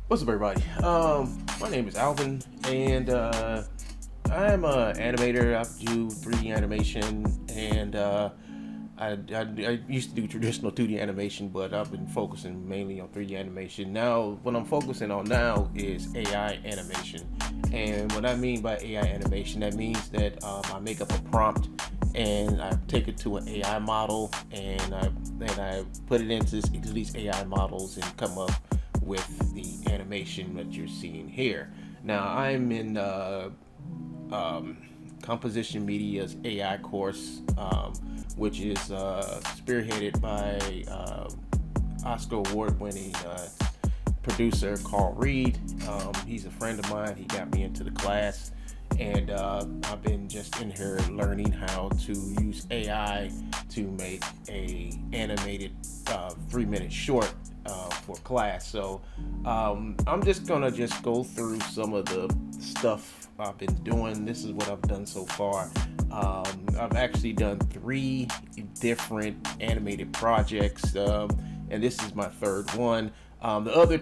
What's up, everybody? My name is Alvin, and I'm an animator. I do 3D animation, and I used to do traditional 2D animation, but I've been focusing mainly on 3D animation. Now, what I'm focusing on now is AI animation, and what I mean by AI animation, that means that I make up a prompt and I take it to an AI model, and I put it into these AI models and come up with the animation that you're seeing here. Now I'm in Composition Media's AI course, which is spearheaded by Oscar award-winning producer Carl Reed. He's a friend of mine. He got me into the class, and I've been just in here learning how to use AI to make a animated 3-minute short for class. So I'm just gonna go through some of the stuff I've been doing. This is what I've done so far. I've actually done 3 different animated projects, and this is my 3rd one. The other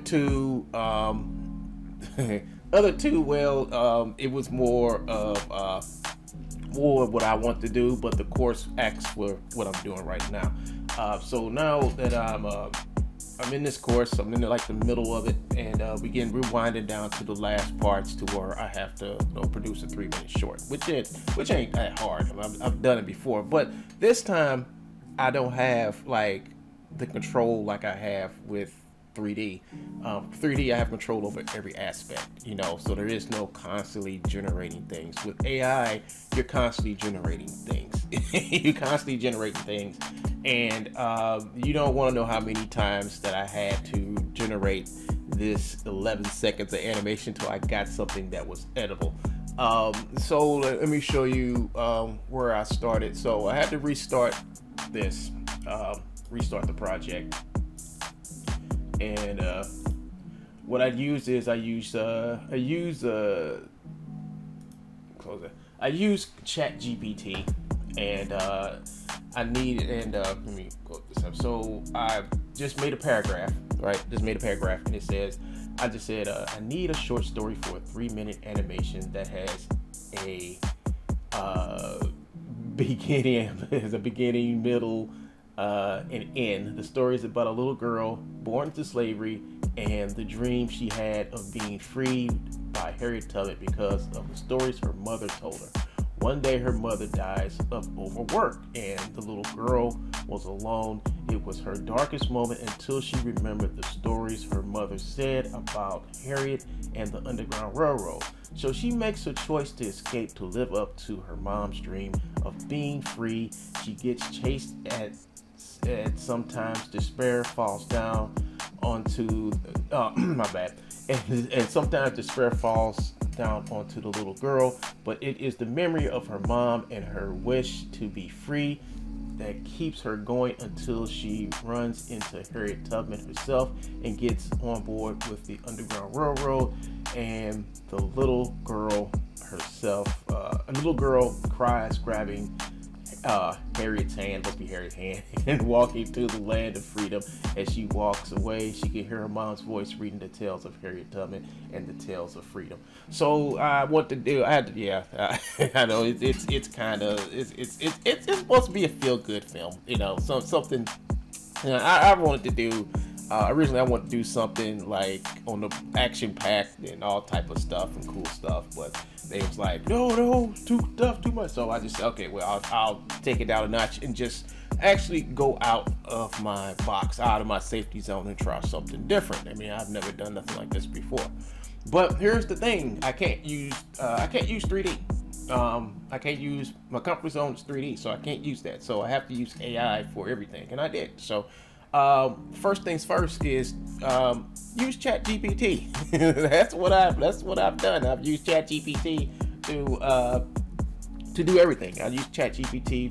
two, well, it was more of what I want to do, but the course acts for what I'm doing right now. So now that I'm in this course, I'm in the middle of it, and we're winding down to the last parts to where I have to produce a 3-minute short, which ain't that hard. I've done it before, but this time I don't have the control like I have with 3D. 3D, I have control over every aspect, so there is no constantly generating things. With AI, you're constantly generating things. You're constantly generating things, and you don't want to know how many times that I had to generate this 11 seconds of animation until I got something that was edible. So let me show you where I started. So I had to restart the project. And what I use is I use ChatGPT, and let me quote this up. So I just made a paragraph, right? And it says, I just said, I need a short story for a 3-minute animation that has a beginning, middle, and end. The story is about a little girl born into slavery and the dream she had of being freed by Harriet Tubman because of the stories her mother told her. One day her mother dies of overwork, and the little girl was alone. It was her darkest moment until she remembered the stories her mother said about Harriet and the Underground Railroad. So she makes a choice to escape to live up to her mom's dream of being free. She gets chased at sometimes despair falls down onto my bad and sometimes despair falls down onto the little girl, but it is the memory of her mom and her wish to be free that keeps her going until she runs into Harriet Tubman herself and gets on board with the Underground Railroad. And the little girl herself, a little girl cries, grabbing Harriet's hand, must be Harriet's hand, and walking to the land of freedom. As she walks away, she can hear her mom's voice reading the tales of Harriet Tubman and the tales of freedom. So what to do? I know it's kind of it's supposed to be a feel good film, something. I wanted to do. Originally, I wanted to do something like on the action packed and all type of stuff and cool stuff, but they was like, no, too tough, too much. So I just said, okay, well, I'll take it down a notch and just actually go out of my box, out of my safety zone, and try something different. I mean, I've never done nothing like this before. But here's the thing: I can't use 3D. I can't use my comfort zone is 3D, so I can't use that. So I have to use AI for everything, and I did. So. First things first is use ChatGPT. That's what I've done. I've used ChatGPT to do everything. I used ChatGPT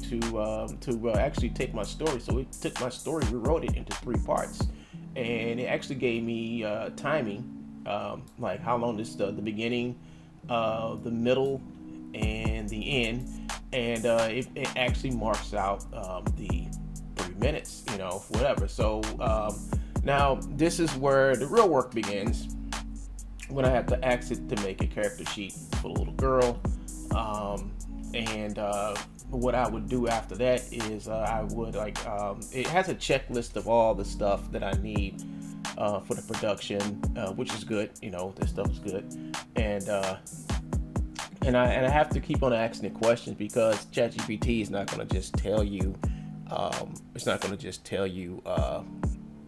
to actually take my story. So it took my story, rewrote it into 3 parts, and it actually gave me timing, like how long the beginning, the middle, and the end, and it actually marks out the 3 minutes, whatever. So now this is where the real work begins. when I have to ask it to make a character sheet for the little girl. And what I would do after that is I would it has a checklist of all the stuff that I need for the production, which is good. This stuff is good, and I have to keep on asking it questions, because ChatGPT is not going to just tell you. It's not going to just tell you.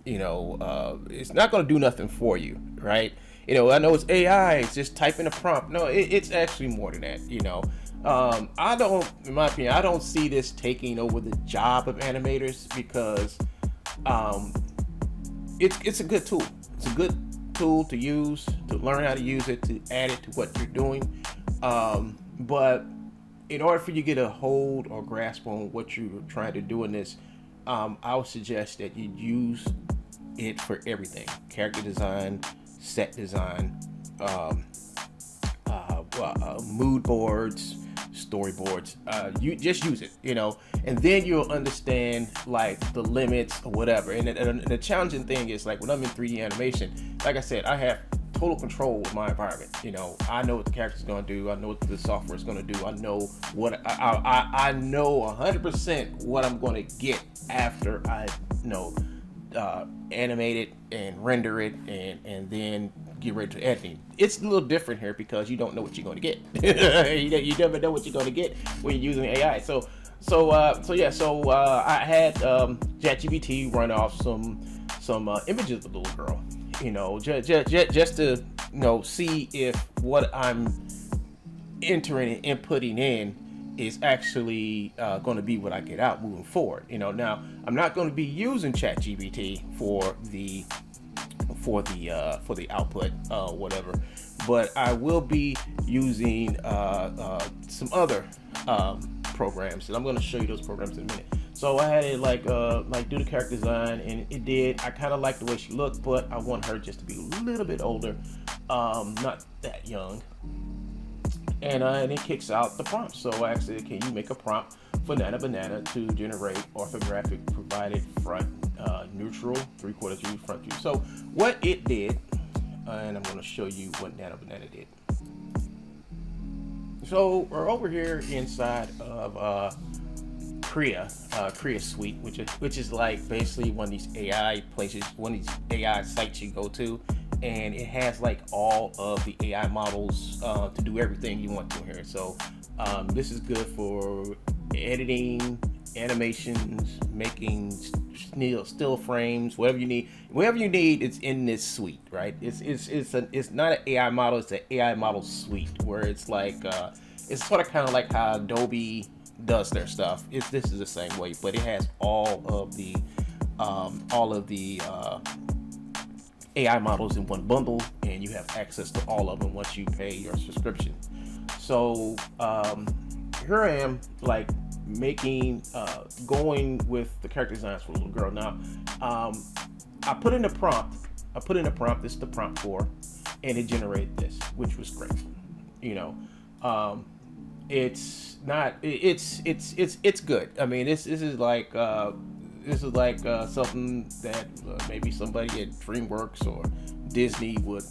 It's not going to do nothing for you, right? I know it's AI. It's just type in a prompt. No, it's actually more than that. I don't, in my opinion, I don't see this taking over the job of animators, because it's a good tool. It's a good tool to use, to learn how to use it, to add it to what you're doing. But in order for you to get a hold or grasp on what you're trying to do in this, I would suggest that you use it for everything: character design, set design, mood boards, storyboards. You just use it, and then you'll understand like the limits or whatever. And the challenging thing is, like, when I'm in 3D animation, like I said, I have total control of my environment. I know what the character's going to do. I know what the software is going to do. I know what I know 100% what I'm going to get after I animate it and render it and then get ready to editing. It's a little different here because you don't know what you're going to get. You never know what you're going to get when you're using AI. So I had ChatGPT run off some images of the little girl. Just to see if what I'm entering and inputting in is actually going to be what I get out moving forward. Now I'm not going to be using ChatGPT for the output, whatever, but I will be using some other programs, and I'm going to show you those programs in a minute. So I had it like do the character design, and it did. I kind of like the way she looked, but I want her just to be a little bit older, not that young. And it kicks out the prompt. So I asked it, can you make a prompt for Nana Banana to generate orthographic provided front neutral 3/4 view front view? So what it did, and I'm going to show you what Nana Banana did. So we're over here inside of Kriya Suite, which is like basically one of these AI places, one of these AI sites you go to, and it has like all of the AI models to do everything you want to here. So this is good for editing, animations, making still frames, whatever you need. Whatever you need, it's in this suite, right? It's not an AI model, it's an AI model suite where it's like it's sort of kind of like how Adobe does their stuff. This is the same way, but it has all of the AI models in one bundle, and you have access to all of them once you pay your subscription. So here I am, like going with the character designs for the little girl. Now I put in a prompt. This is the prompt for, and it generated this, which was great. It's not. It's good. I mean, this is like something that maybe somebody at DreamWorks or Disney would,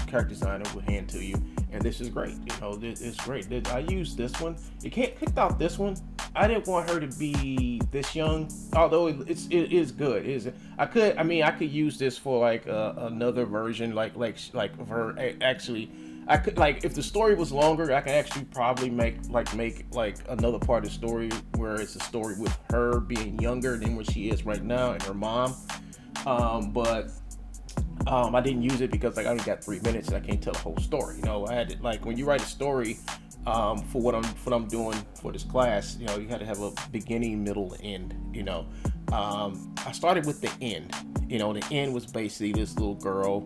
character designer would hand to you, and this is great. It's great. I used this one. It kicked out this one. I didn't want her to be this young, although it is good. I could use this for like another version, like of her actually. I could, like, if the story was longer, I could actually probably make another part of the story where it's a story with her being younger than what she is right now and her mom. But I didn't use it because I only got 3 minutes and I can't tell the whole story. I had to, like, when you write a story for what I'm doing for this class, you had to have a beginning, middle, end. I started with the end. The end was basically this little girl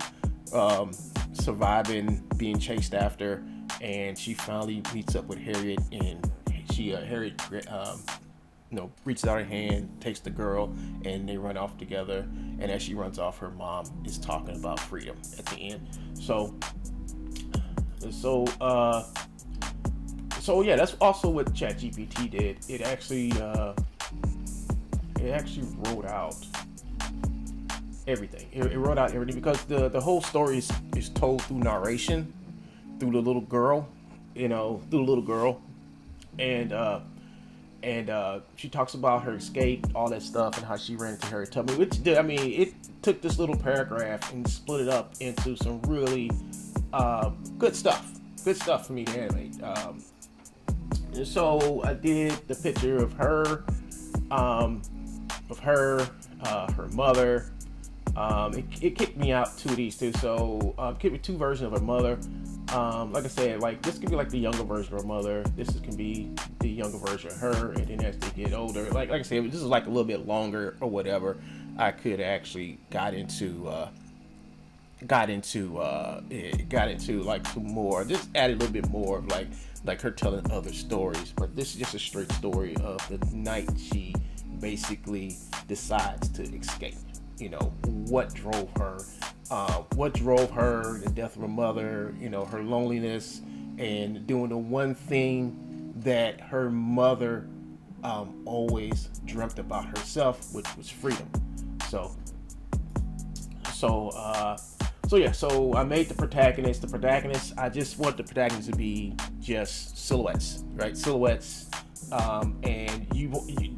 surviving, being chased after, and she finally meets up with Harriet, and Harriet reaches out her hand, takes the girl, and they run off together. And as she runs off, her mom is talking about freedom at the end. So yeah, that's also what ChatGPT did. It actually wrote out everything. It wrote out everything because the whole story is told through narration, through the little girl, through the little girl, and she talks about her escape, all that stuff, and how she ran into Harriet Tubman. Which did, I mean, it took this little paragraph and split it up into some really good stuff. Good stuff for me to animate. And so I did the picture of her, her mother. It kicked me out 2 too. So kicked me 2 versions of her mother. Like I said, like this could be like the younger version of her mother. This can be the younger version of her, and then as they get older, like I said, this is like a little bit longer or whatever. I could actually got into like some more. Just added a little bit more of like her telling other stories. But this is just a straight story of the night she basically decides to escape. What drove her, the death of her mother, her loneliness, and doing the one thing that her mother always dreamt about herself, which was freedom. So I made the protagonist. I just want the protagonist to be just silhouettes, right? Silhouettes. And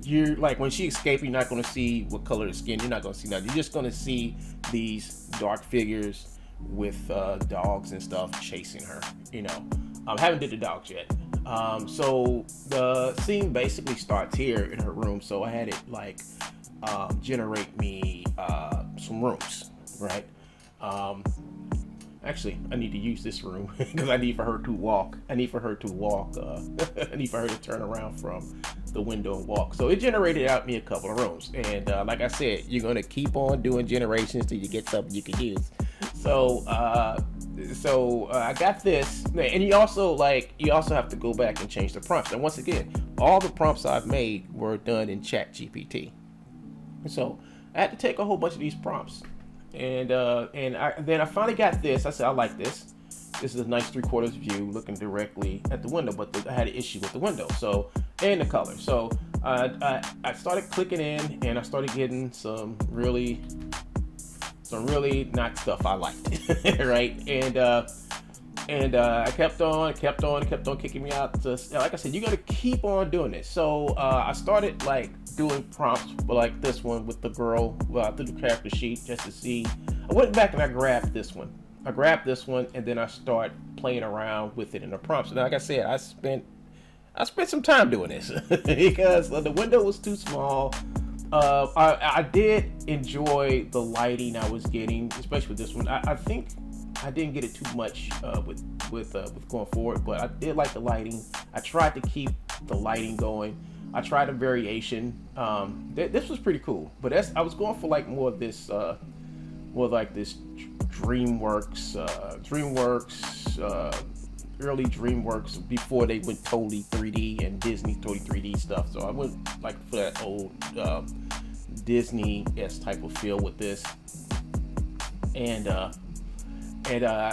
you're like, when she escapes, you're not going to see what color of skin. You're not going to see nothing. You're just going to see these dark figures with dogs and stuff chasing her. I haven't did the dogs yet. So the scene basically starts here in her room. So I had it like generate me some rooms, right? Actually, I need to use this room because I need for her to walk. I need for her to turn around from the window and walk. So it generated out me a couple of rooms. And like I said, you're going to keep on doing generations till you get something you can use. So I got this. And you also have to go back and change the prompts. And once again, all the prompts I've made were done in ChatGPT. So I had to take a whole bunch of these prompts. And then I finally got this. I said, I like this. This is a nice 3/4 view looking directly at the window, but I had an issue with the window. So, and the color. So I started clicking in, and I started getting some really not stuff I liked, right? And I kept on kicking me out. Like I said, you got to keep on doing this. So I started like doing prompts like this one with the girl through the character sheet just to see. I went back and I grabbed this one, and then I start playing around with it in the prompts. And like I said, I spent some time doing this because the window was too small. I did enjoy the lighting I was getting, especially with this one. I think I didn't get it too much with going forward, but I did like the lighting. I tried to keep the lighting going. I tried a variation. This was pretty cool, but I was going for like more of this, DreamWorks, early DreamWorks before they went totally 3D and Disney totally 3D stuff. So I went like for that old Disney-esque type of feel with this, and I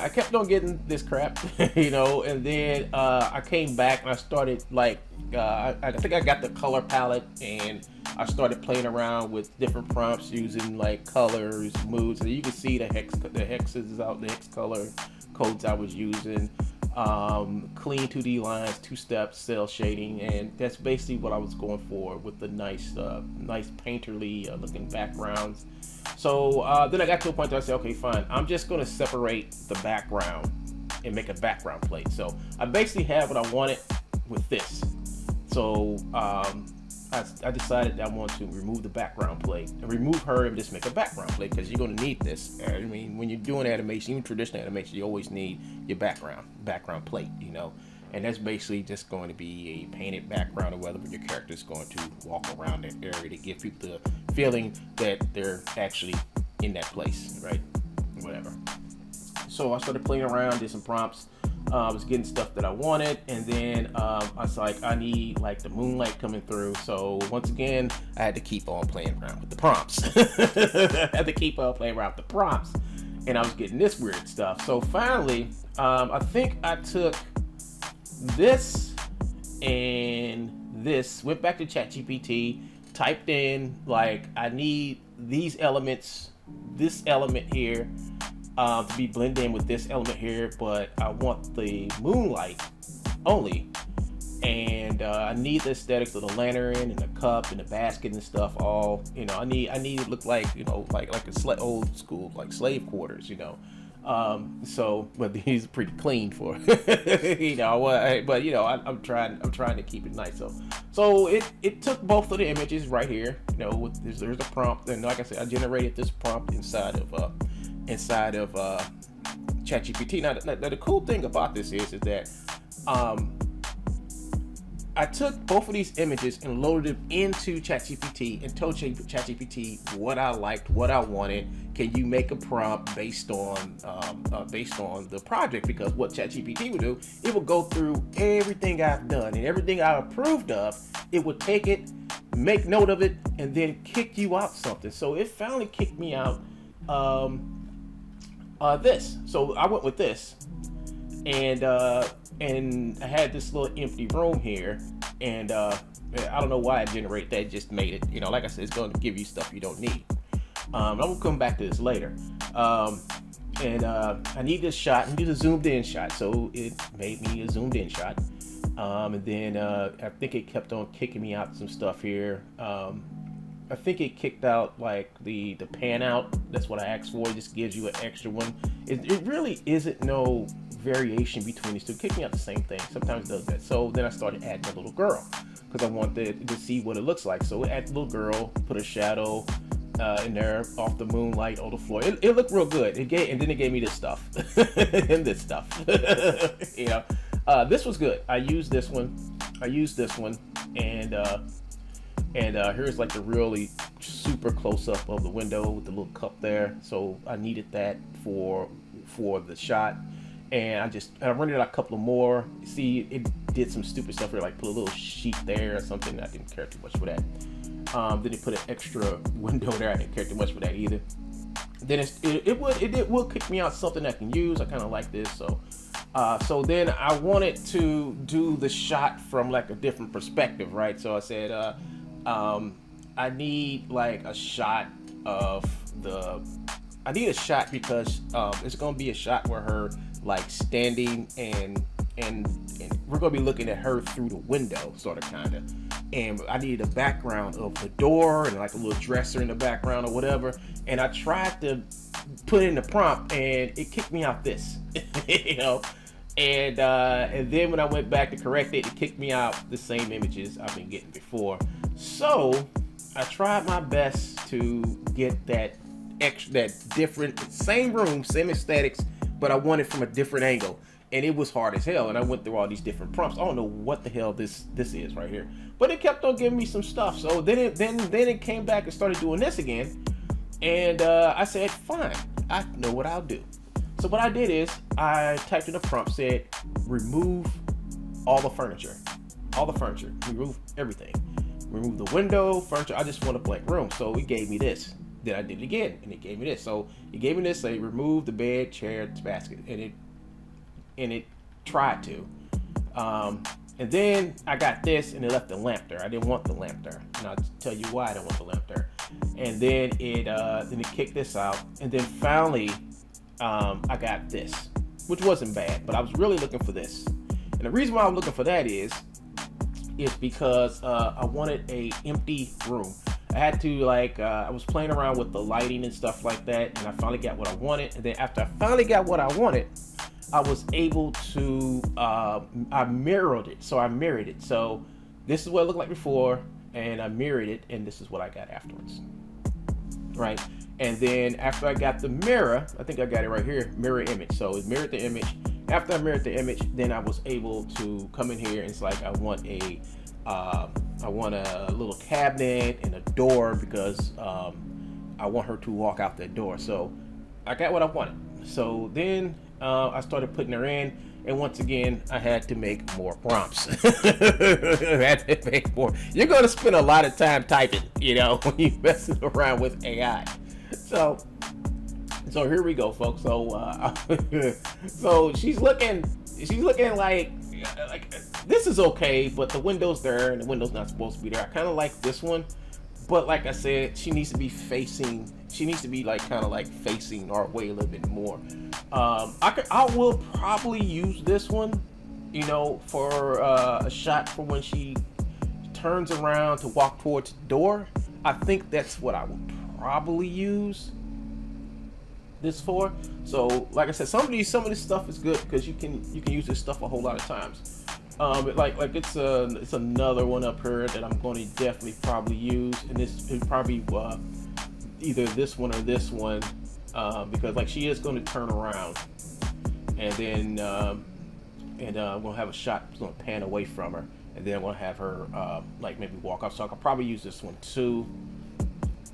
kept on getting this crap, and then I came back and I started like, I think I got the color palette and I started playing around with different prompts using like colors, moods, and you can see the hexes out, the hex color codes I was using, clean 2D lines, 2-step cell shading, and that's basically what I was going for with the nice painterly looking backgrounds. So then I got to a point where I said, okay, fine, I'm just going to separate the background and make a background plate. So I basically have what I wanted with this. So I decided that I want to remove the background plate and remove her and just make a background plate because you're going to need this. I mean, when you're doing animation, even traditional animation, you always need your background plate, And that's basically just going to be a painted background or whether your character is going to walk around that area to give people the feeling that they're actually in that place, right? Whatever. So I started playing around, did some prompts. I was getting stuff that I wanted, and then I was like, I need like the moonlight coming through. So once again, I had to keep on playing around with the prompts. And I was getting this weird stuff. So finally, I think I took this and this, went back to ChatGPT, typed in like, I need these elements this element here to be blended in with this element here, but I want the moonlight only. And I need the aesthetics of the lantern and the cup and the basket and stuff. All, you know, I need it to look like, you know, like a old school, like slave quarters, you know. So, but these are pretty clean for, you know. But you know, I'm trying to keep it nice. So it took both of the images right here. You know, there's a prompt, and like I said, I generated this prompt inside of ChatGPT. Now, the cool thing about this is that I took both of these images and loaded them into ChatGPT and told ChatGPT what I liked, what I wanted. Can you make a prompt based on the project? Because what ChatGPT would do, it would go through everything I've done and everything I approved of. It would take it, make note of it, and then kick you out something. So it finally kicked me out this. So I went with this, and I had this little empty room here, and I don't know why I generated that. It just made it. You know, like I said, it's going to give you stuff you don't need. I'm gonna come back to this later. I need this shot. I need a zoomed in shot, so it made me a zoomed in shot. And then I think it kept on kicking me out some stuff here. I think it kicked out like the pan out. That's what I asked for. It just gives you an extra one. It really isn't no variation between these two. It kicked me out the same thing. Sometimes it does that. So then I started adding a little girl because I wanted to see what it looks like. So I added a little girl, put a shadow in there off the moonlight on the floor. It looked real good. And then it gave me this stuff and this stuff. You know, this was good. I used this one, and here's like the really super close up of the window with the little cup there. So I needed that for the shot, and I rented out a couple of more. See, it did some stupid stuff here, like put a little sheet there or something. I didn't care too much for that. Then it put an extra window there. I didn't care too much for that either. Then it will kick me out something I can use. I kind of like this. So then I wanted to do the shot from like a different perspective, right? So I said, I need like a shot of I need a shot because it's gonna be a shot where her like standing and we're gonna be looking at her through the window, sort of, kind of. And I needed a background of the door and like a little dresser in the background or whatever. And I tried to put in the prompt, and it kicked me out this, you know. And then when I went back to correct it, it kicked me out the same images I've been getting before. So I tried my best to get that different, same room, same aesthetics, but I want it from a different angle. And it was hard as hell. And I went through all these different prompts. I don't know what the hell this is right here, but it kept on giving me some stuff. So then it came back and started doing this again. And I said, fine, I know what I'll do. So what I did is I typed in a prompt, said, remove all the furniture, remove everything, remove the window, furniture. I just want a blank room. So it gave me this. Then I did it again, and it gave me this. So it gave me this, say, remove the bed, chair, basket, and it tried to. And then I got this, and it left the lamp there. I didn't want the lamp there, and I'll tell you why I don't want the lamp there. And then it kicked this out, and then finally I got this, which wasn't bad, but I was really looking for this. And the reason why I'm looking for that is because I wanted a empty room. I had to I was playing around with the lighting and stuff like that, and I finally got what I wanted. And then after I finally got what I wanted, I was able to I mirrored it. So I mirrored it. So this is what it looked like before, and I mirrored it, and this is what I got afterwards. Right? And then after I got the mirror, I think I got it right here, mirror image. So it mirrored the image. After I mirrored the image, then I was able to come in here, and it's like I want a little cabinet and a door because I want her to walk out that door. So I got what I wanted. So then I started putting her in, and once again I had to make more prompts. I had to make more. You're gonna spend a lot of time typing, you know, when you're messing around with AI. So here we go, folks. So she's looking like this is okay, but the window's there and the window's not supposed to be there. I kind of like this one, But like I said, she needs to be facing. She needs to be like kind of like facing our way a little bit more. I will probably use this one, you know, for a shot for when she turns around to walk towards the door. I think that's what I would probably use this for. So like I said, some of this stuff is good because you can use this stuff a whole lot of times. Like it's another one up here that I'm going to definitely probably use, and this is probably either this one or this one, because like she is going to turn around, and then I'm going to have a shot that's going to pan away from her, and then I'm going to have her like maybe walk off. So I could probably use this one too,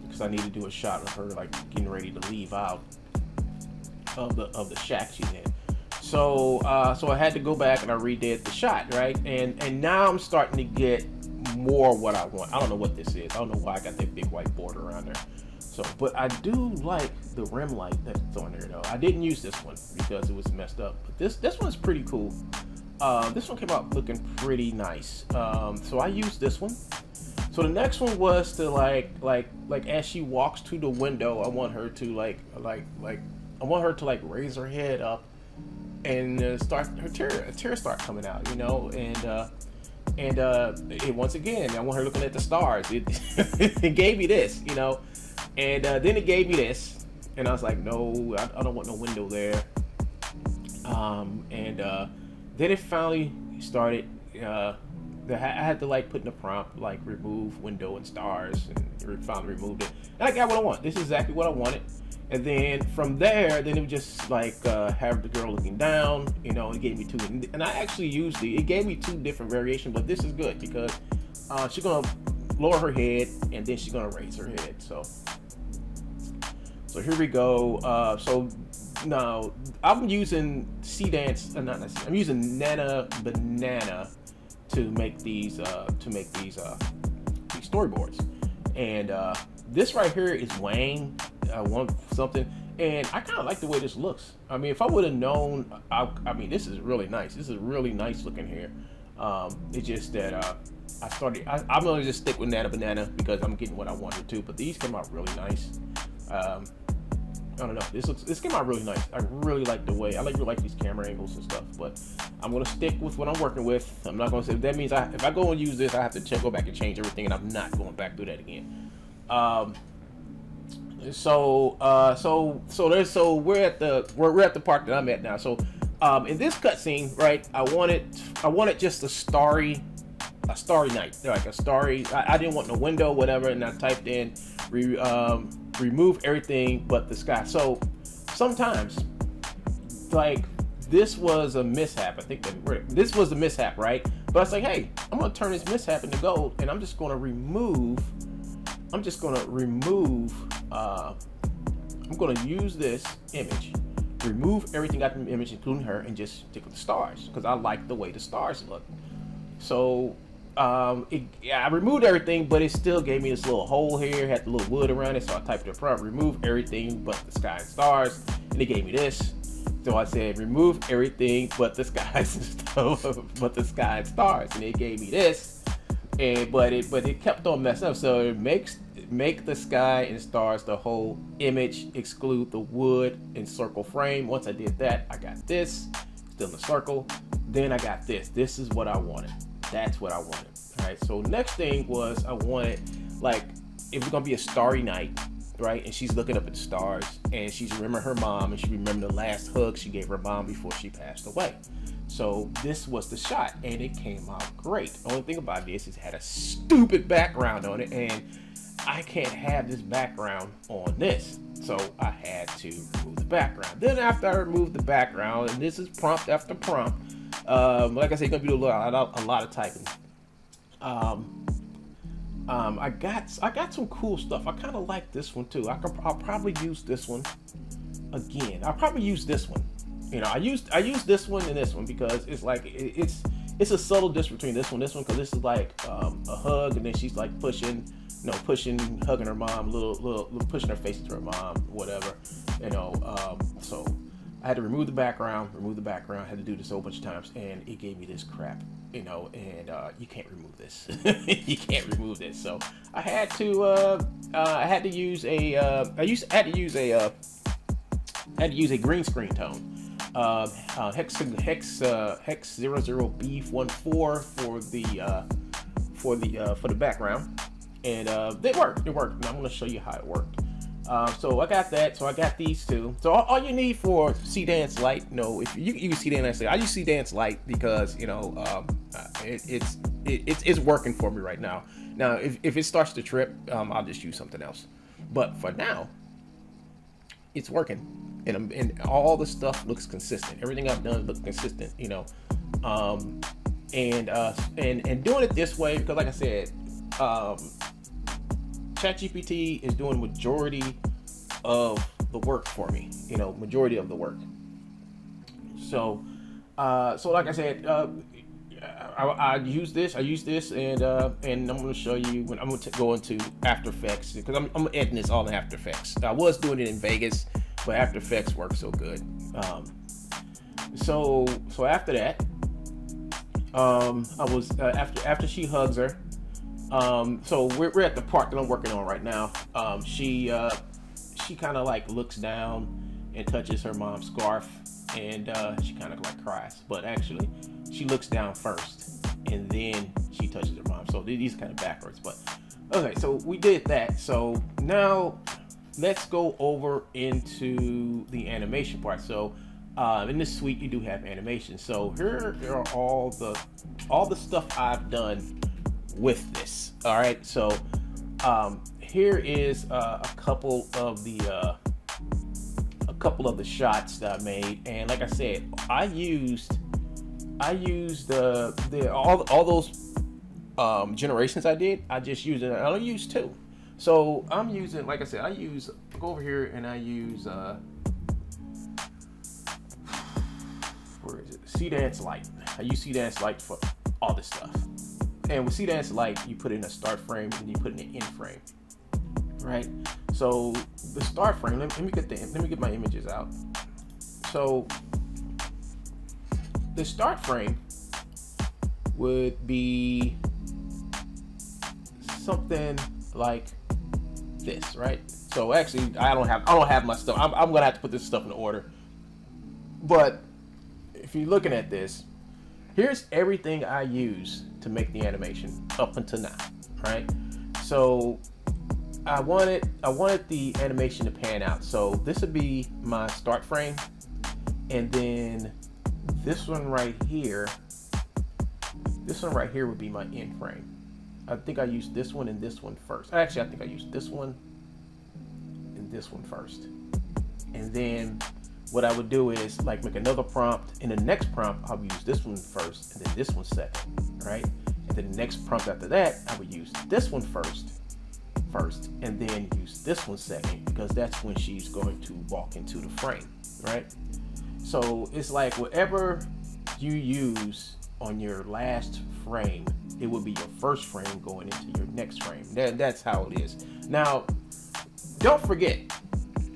because I need to do a shot of her like getting ready to leave out of the shack she's in. So I had to go back and I redid the shot, right? And now I'm starting to get more what I want. I don't know what this is. I don't know why I got that big white border around there. So, but I do like the rim light that's on there though. I didn't use this one because it was messed up. But this one's pretty cool. This one came out looking pretty nice. So I used this one. So the next one was to like as she walks to the window, I want her to like raise her head up and start her tears start coming out, you know, and once again, I want her looking at the stars. It gave me this, you know, and then it gave me this, and I was like, no, I don't want no window there. Then it finally started. I had to like put in the prompt like remove window and stars, and it finally removed it, and I got what I want. This is exactly what I wanted. And then from there, then it was just like have the girl looking down, you know. It gave me two, and I actually used it gave me two different variations, but this is good because she's gonna lower her head and then she's gonna raise her head. So here we go. So now I'm using I'm using Nana Banana to make these storyboards, and this right here is Wayne. I want something, and I kind of like the way this looks. I mean, if I would have known, I mean, this is really nice. This is really nice looking here. It's just that I'm gonna just stick with Nana Banana because I'm getting what I wanted to. But these came out really nice. I don't know. This came out really nice. I really like the way. I really like these camera angles and stuff. But I'm gonna stick with what I'm working with. I'm not gonna say that means if I go and use this, I have to go back and change everything, and I'm not going back through that again. So we're at the part that I'm at now. So in this cutscene, right, I wanted just a starry night, like a starry. I didn't want no window, whatever, and I typed in remove everything but the sky. So sometimes, like, this was a mishap. I think this was a mishap, right? But I was like, hey, I'm gonna turn this mishap into gold, and I'm just gonna remove. I'm going to use this image, remove everything out of the image, including her, and just stick with the stars because I like the way the stars look. So I removed everything, but it still gave me this little hole here, had the little wood around it. So I typed in front, remove everything but the sky and stars, and it gave me this. So I said remove everything but the skies and stuff, but the sky and stars, and it gave me this. But it kept on messing up. So it make the sky and stars the whole image, exclude the wood and circle frame. Once I did that, I got this still in the circle. Then I got this. This is what I wanted. That's what I wanted. All right. So next thing was I wanted, like, it was gonna be a starry night, right? And she's looking up at the stars, and she's remembering her mom, and she remembered the last hug she gave her mom before she passed away. So this was the shot, and it came out great. The only thing about this is it had a stupid background on it, and I can't have this background on this. So I had to remove the background. Then after I removed the background, and this is prompt after prompt, like I said, you're gonna do a lot of typing. I got some cool stuff. I kind of like this one too. I'll probably use this one again. I'll probably use this one. You know, I used this one and this one because it's like it's a subtle difference between this one because this is like a hug, and then she's like pushing, hugging her mom, little pushing her face into her mom, whatever, you know. I had to remove the background, I had to do this a whole bunch of times, and it gave me this crap, and you can't remove this. You can't remove this. So I had to use a green screen tone. Hex 00B14 for the background, and it worked. And I'm going to show you how it worked. So I got that. So I got these two. So all you need for C-Dance Lite, if you use C-Dance Lite, I use C-Dance Lite because it's working for me right now. Now if it starts to trip, I'll just use something else. But for now, it's working. And all the stuff looks consistent. Everything I've done looks consistent, and doing it this way because, like I said, ChatGPT is doing majority of the work for me. Majority of the work. So like I said, I use this, and I'm going to show you when I'm going to go into After Effects because I'm editing this all in After Effects. I was doing it in Vegas. But After Effects works so good. So after that, I was after she hugs her. So we're at the part that I'm working on right now. She kind of like looks down and touches her mom's scarf, and she kind of like cries. But actually, she looks down first, and then she touches her mom. So these are kind of backwards. But okay, so we did that. So now let's go over into the animation part. So in this suite you do have animation. So here are all the stuff I've done with this. All right, so here is a couple of the shots that I made, and like I said, I used all those generations I did. I just used it. I only used two. So I'm using, like I said, go over here and I use, where is it? C-Dance Lite. I use C-Dance Lite for all this stuff. And with C-Dance Lite, you put in a start frame and you put in an end frame, right? So the start frame, let me get my images out. So the start frame would be something like this, right? So actually, I don't have my stuff. I'm gonna have to put this stuff in order. But if you're looking at this, here's everything I use to make the animation up until now, right? So I wanted the animation to pan out. So this would be my start frame, and then this one right here would be my end frame. I think I used this one and this one first. Actually, I think I used this one and this one first. And then what I would do is like make another prompt. In the next prompt, I would use this one first and then this one second, right? And then the next prompt after that, I would use this one first, and then use this one second, because that's when she's going to walk into the frame, right? So it's like whatever you use on your last frame, it will be your first frame going into your next frame. That's how it is. Now, don't forget,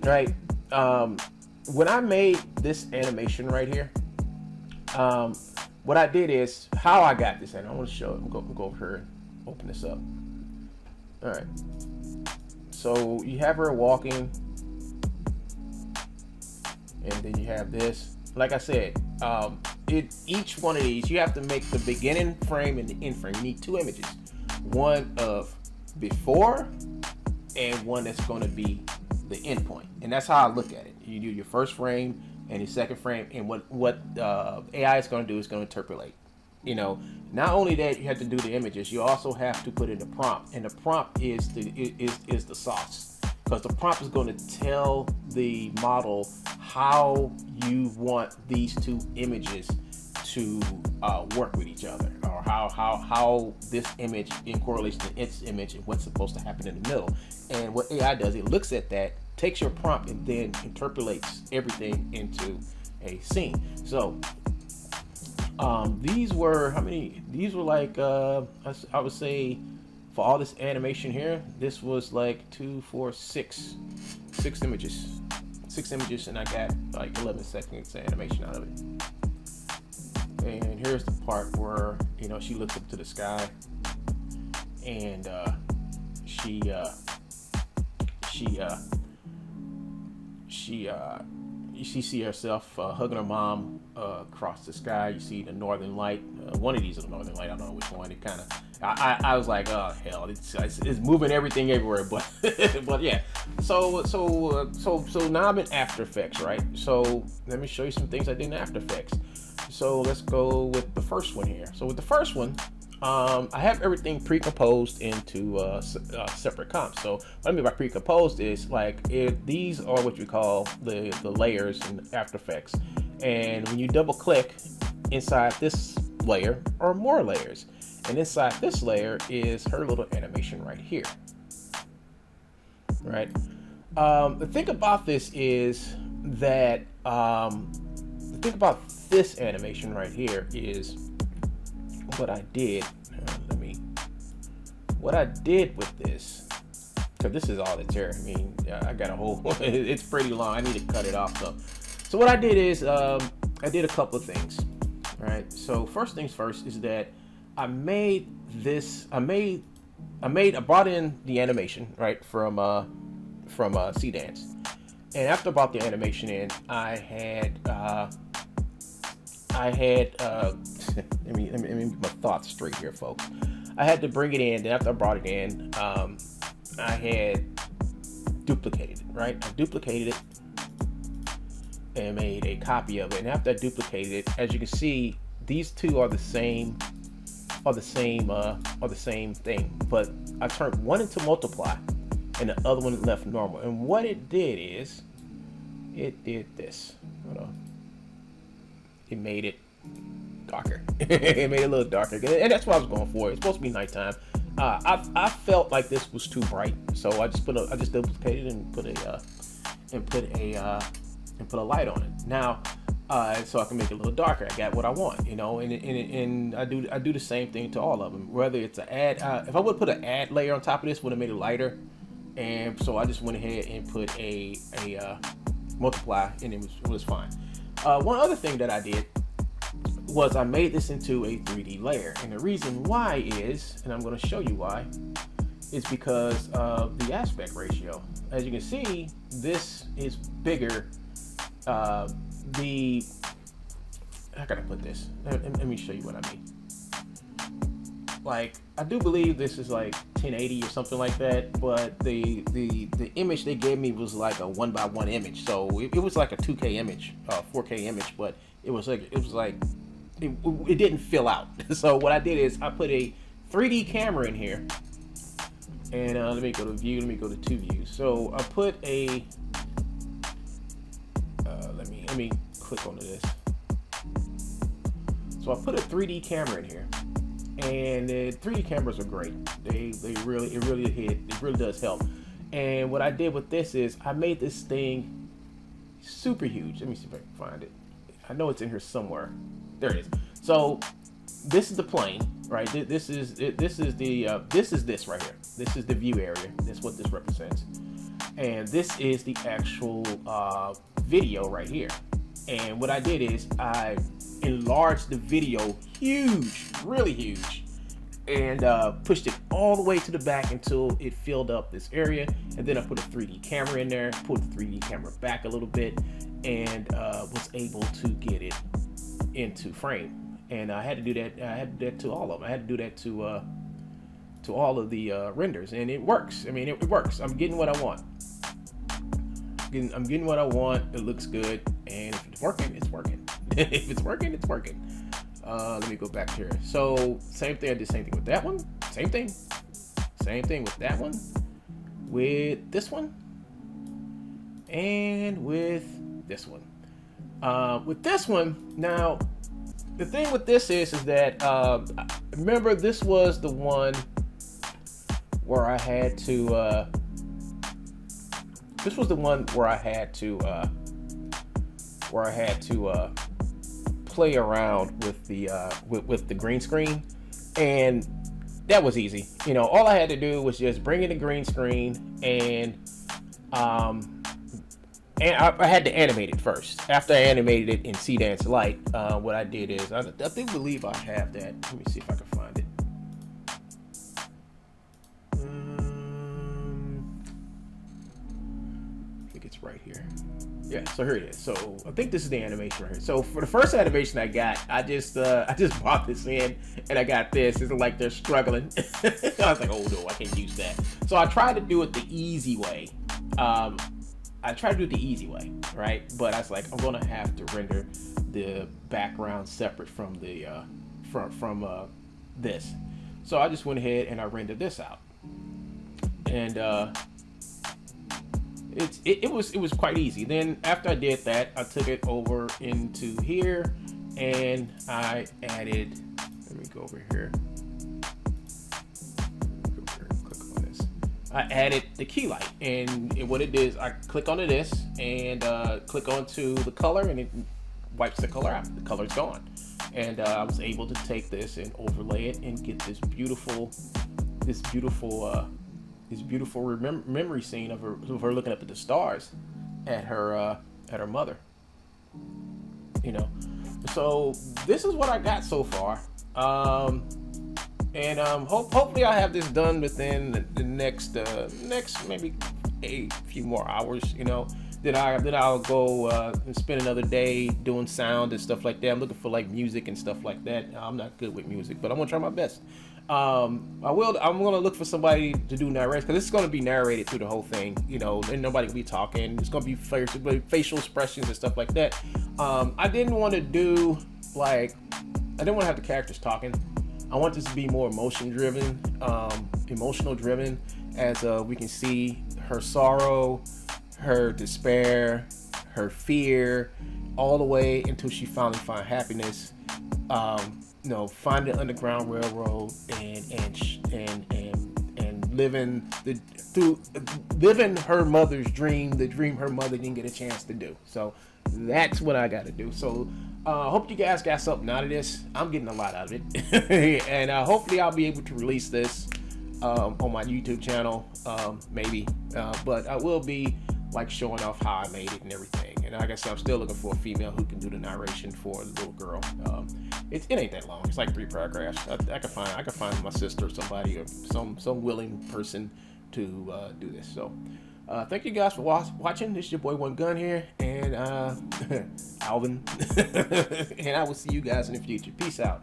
right? When I made this animation right here, what I did is how I got this, and I want to show it. I'm gonna go over here and open this up. All right. So you have her walking, and then you have this. Like I said, each one of these, you have to make the beginning frame and the end frame. You need two images, one of before and one that's going to be the end point. And that's how I look at it. You do your first frame and your second frame, and what AI is going to do is going to interpolate. Not only that, you have to do the images, you also have to put in the prompt, and the prompt is the sauce, because the prompt is going to tell the model how you want these two images to work with each other, or how this image in correlation to its image and what's supposed to happen in the middle. And what AI does, it looks at that, takes your prompt, and then interpolates everything into a scene. So these were like I would say for all this animation here, this was like 2, 4, 6 images. 6 images, and I got like 11 seconds animation out of it. And here's the part where, you know, she looks up to the sky, and she see herself hugging her mom across the sky. You see the northern light. One of these is the northern light. I don't know which one. It kind of. I was like, oh hell, it's moving everything everywhere. But but yeah. So now I'm in After Effects, right? So let me show you some things I did in After Effects. So let's go with the first one here. So with the first one, I have everything pre-composed into separate comps. So what I mean by pre-composed is like these are what you call the layers in After Effects, and when you double click inside this layer are more layers, and inside this layer is her little animation right here. Right. The thing about this is that the thing about this animation right here is what I did. What I did with this, because this is all that's here. I mean, I got a whole. It's pretty long. I need to cut it off though. So what I did is I did a couple of things. Right. So first things first is that I made this. I brought in the animation right from C-Dance, and after I brought the animation in, I had let me get my thoughts straight here, folks. I had to bring it in. Then after I brought it in, I had duplicated it, right? I duplicated it and made a copy of it. And after I duplicated it, as you can see, these two are the same thing. But I turned one into multiply, and the other one left normal. And what it did is, it did this. Hold on. It made it darker. It made it a little darker, and that's what I was going for. It's supposed to be nighttime. I felt like this was too bright, so I just duplicated and put a light on it. Now, so I can make it a little darker. I got what I want, you know, and I do the same thing to all of them. Whether it's an ad, if I would put an ad layer on top of this, would have made it lighter, and so I just went ahead and put a multiply, and it was fine. One other thing that I did was I made this into a 3D layer, and the reason why is, and I'm going to show you why, is because of the aspect ratio. As you can see, this is bigger. How can I put this? Let me show you what I mean. Like, I do believe this is like 1080 or something like that, but the image they gave me was like a 1:1 image, so it was like a 2K image, 4K image, but it didn't fill out. So what I did is I put a 3D camera in here, and let me go to view. Let me go to 2 views. So I put a let me click onto this. So I put a 3D camera in here. And the 3D cameras are great. It really does help. And what I did with this is I made this thing super huge. Let me see if I can find it. I know it's in here somewhere. There it is. So this is the plane, right? This is this right here. This is the view area. That's what this represents. And this is the actual video right here. And what I did is I enlarged the video huge, really huge, and pushed it all the way to the back until it filled up this area. And then I put a 3D camera in there, pulled the 3D camera back a little bit, and was able to get it into frame. And I had to do that. I had to do that to all of them. I had to do that to all of the renders, and it works. I mean, it works. I'm getting what I want. I'm getting what I want. It looks good, and if it's working, it's working. If it's working, it's working. Let me go back here. So same thing. I did same thing with that one. Same thing. Same thing with that one. With this one. And with this one. With this one, now the thing with this is that remember, this was the one where I had to. This was the one where I had to play around with the green screen, and that was easy. You know, all I had to do was just bring in the green screen and and I had to animate it first. After I animated it in Seedance Lite, what I did is I do believe I have that. Let me see if I can find it. I think it's right here. Yeah, so here it is. So I think this is the animation right here. So for the first animation I got, I just bought this in, and I got this. It's like they're struggling. I was like, oh no, I can't use that. So I tried to do it the easy way. Right? But I was like, I'm gonna have to render the background separate from the from this. So I just went ahead and I rendered this out, and it was quite easy. Then after I did that, I took it over into here, and I added. Let me go over here. Click on this. I added the key light, and what it is, I click onto this and click onto the color, and it wipes the color out. The color's gone, and I was able to take this and overlay it and get this beautiful memory scene of her looking up at the stars at her mother. You know, so this is what I got so far, and hopefully I have this done within the next maybe a few more hours. You know, then I'll go and spend another day doing sound and stuff like that. I'm looking for like music and stuff like that. I'm not good with music, but I'm gonna try my best. I'm gonna look for somebody to do narration, because it's gonna be narrated through the whole thing, you know, and nobody will be talking. It's gonna be facial expressions and stuff like that. I didn't want to have the characters talking. I want this to be more emotional driven, as we can see her sorrow, her despair, her fear, all the way until she finally finds happiness. You know, find the Underground Railroad and living her mother's dream, the dream her mother didn't get a chance to do. So that's what I got to do. So hope you guys got something out of this. I'm getting a lot out of it, and hopefully I'll be able to release this on my YouTube channel, maybe. But I will be like showing off how I made it and everything. And like I said, I'm still looking for a female who can do the narration for the little girl. It ain't that long. It's like 3 paragraphs. I can find my sister or somebody or some willing person to do this. So thank you guys for watching. This is your boy One Gun here, and Alvin. And I will see you guys in the future. Peace out,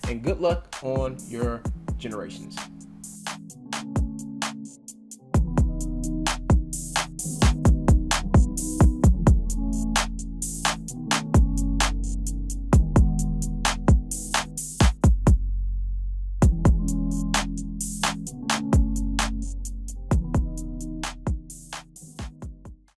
and good luck on your generations.